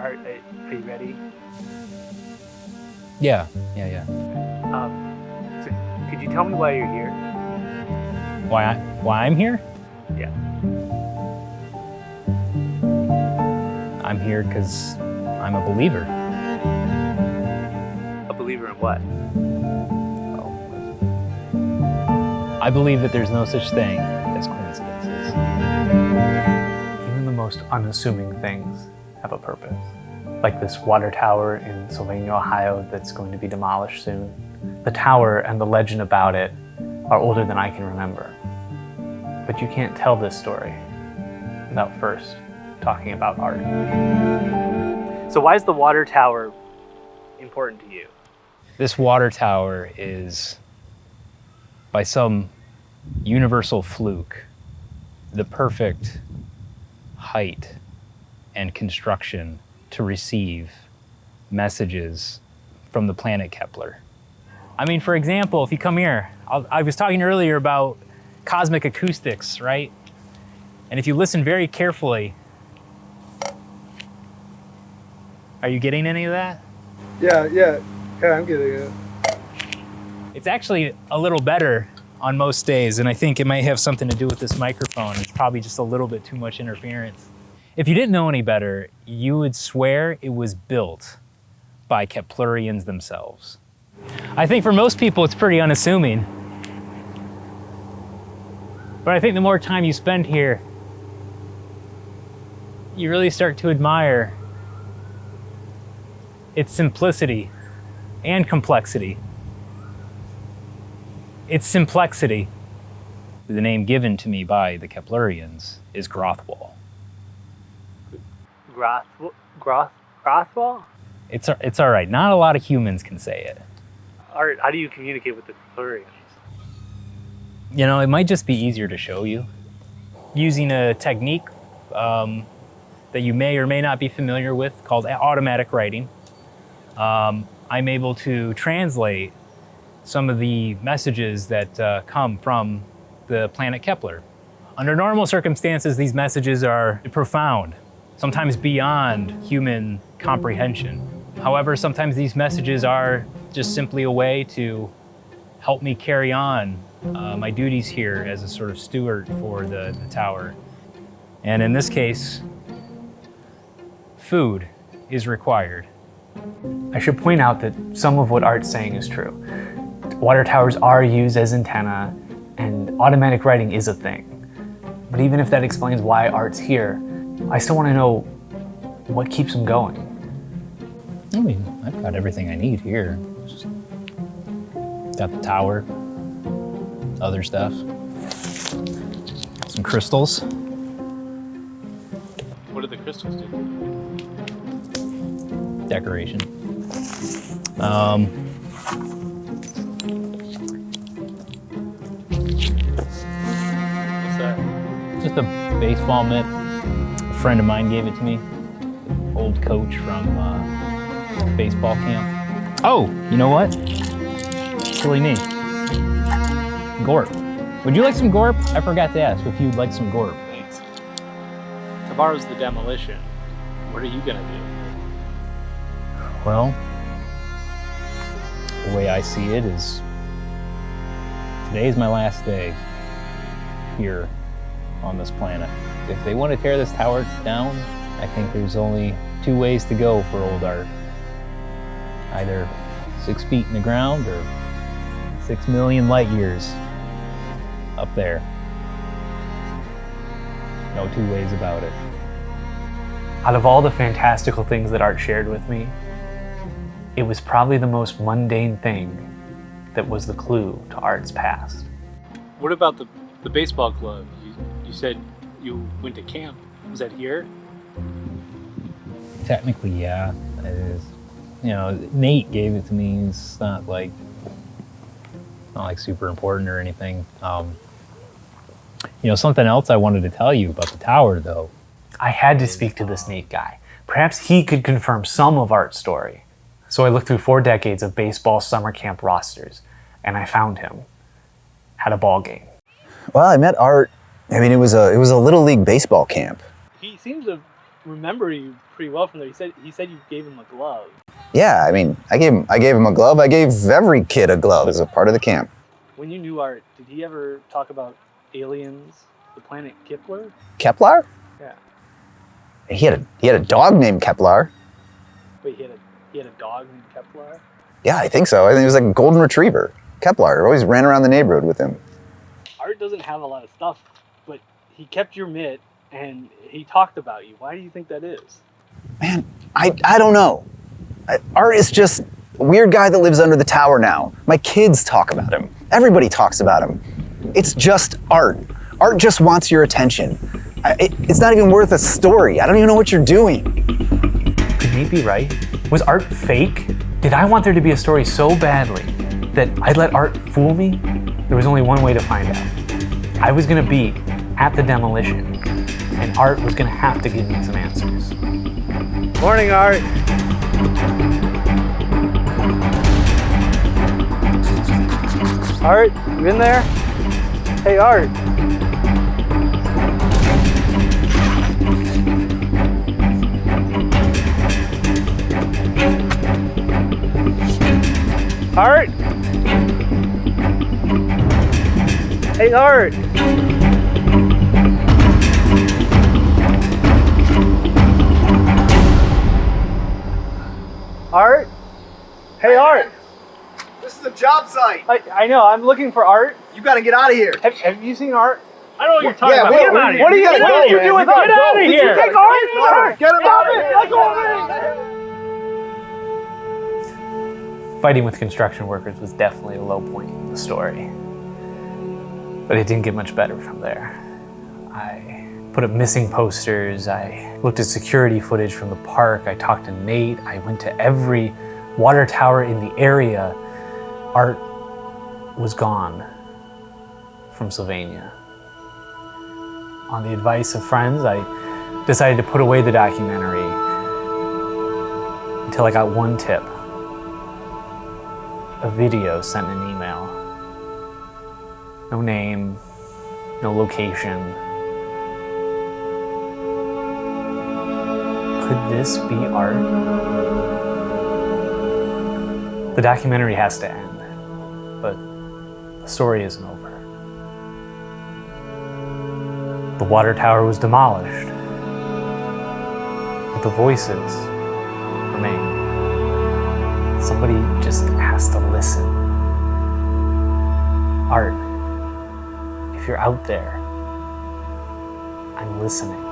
Art, are you ready? Yeah. So could you tell me why you're here? Why I'm here? Yeah. I'm here because I'm a believer. A believer in what? I believe that there's no such thing as coincidences. Even the most unassuming things have a purpose. Like this water tower in Sylvania, Ohio that's going to be demolished soon. The tower and the legend about it are older than I can remember. But you can't tell this story without first talking about art. So why is the water tower important to you? This water tower is, by some universal fluke, the perfect height and construction to receive messages from the planet Kepler. I mean, for example, if you come here, I was talking earlier about cosmic acoustics, right? And if you listen very carefully, are you getting any of that? Yeah, I'm getting it. It's actually a little better on most days, and I think it might have something to do with this microphone. It's probably just a little bit too much interference. If you didn't know any better, you would swear it was built by Keplerians themselves. I think for most people, it's pretty unassuming. But I think the more time you spend here, you really start to admire its simplicity and complexity. Its simplexity. The name given to me by the Keplerians is Grothwall. Grothwall? It's all right. Not a lot of humans can say it. Art, how do you communicate with the Keplerians? You know, it might just be easier to show you. Using a technique that you may or may not be familiar with called automatic writing, I'm able to translate some of the messages that come from the planet Kepler. Under normal circumstances, these messages are profound, sometimes beyond human comprehension. However, sometimes these messages are just simply a way to help me carry on my duties here as a sort of steward for the tower. And in this case, food is required. I should point out that some of what Art's saying is true. Water towers are used as antenna, and automatic writing is a thing. But even if that explains why Art's here, I still want to know what keeps him going. I mean, I've got everything I need here. Just got the tower, other stuff, some crystals. What do the crystals do? Decoration. What's that? Just a baseball mitt. A friend of mine gave it to me. Old coach from baseball camp. Oh, you know what? Silly me. Gorp. Would you like some gorp? I forgot to ask if you'd like some gorp. Thanks. Tomorrow's the demolition. What are you gonna do? Well, the way I see it is today's my last day here on this planet. If they want to tear this tower down, I think there's only two ways to go for old Art. Either 6 feet in the ground or 6 million light years up there. No two ways about it. Out of all the fantastical things that Art shared with me, it was probably the most mundane thing that was the clue to Art's past. What about the baseball glove? You said you went to camp. Was that here? Technically, yeah, it is. You know, Nate gave it to me. It's not like super important or anything. You know, something else I wanted to tell you about the tower, though. I had to speak to this Nate guy. Perhaps he could confirm some of Art's story. So I looked through 4 decades of baseball summer camp rosters, and I found him at a ball game. Well, I met Art. I mean, it was a little league baseball camp. He seems a remember you pretty well from there. He said you gave him a glove. Yeah, I mean, I gave him a glove. I gave every kid a glove as a part of the camp. When you knew Art, did he ever talk about aliens, the planet Kepler? Kepler? Yeah. He had a dog named Kepler. Wait, he had a dog named Kepler? Yeah, I think so. I think it was like a golden retriever. Kepler always ran around the neighborhood with him. Art doesn't have a lot of stuff, but he kept your mitt and he talked about you. Why do you think that is? Man, I don't know. Art is just a weird guy that lives under the tower now. My kids talk about him. Everybody talks about him. It's just Art. Art just wants your attention. It's not even worth a story. I don't even know what you're doing. Could Nate be right? Was Art fake? Did I want there to be a story so badly that I'd let Art fool me? There was only one way to find out. I was gonna be at the demolition, and Art was gonna have to give me some answers. Morning, Art. Art, you in there? Hey, Art. Art? Hey, Art. Art? Hey, Art. This is a job site. I know, I'm looking for Art. You gotta get out of here. Have you seen Art? I don't know what you're talking about. what- Get him out of here. What are you Get him out of you here. do with Get Art? out of Did here. you take Art? Get him out of Stop it! here. Let go of me! Fighting with construction workers was definitely a low point in the story. But it didn't get much better from there. I put up missing posters, I looked at security footage from the park, I talked to Nate, I went to every water tower in the area. Art was gone from Sylvania. On the advice of friends, I decided to put away the documentary until I got one tip. A video sent in an email. No name, no location. Could this be Art? The documentary has to end, but the story isn't over. The water tower was demolished, but the voices remain. Somebody just has to listen. Art, if you're out there, I'm listening.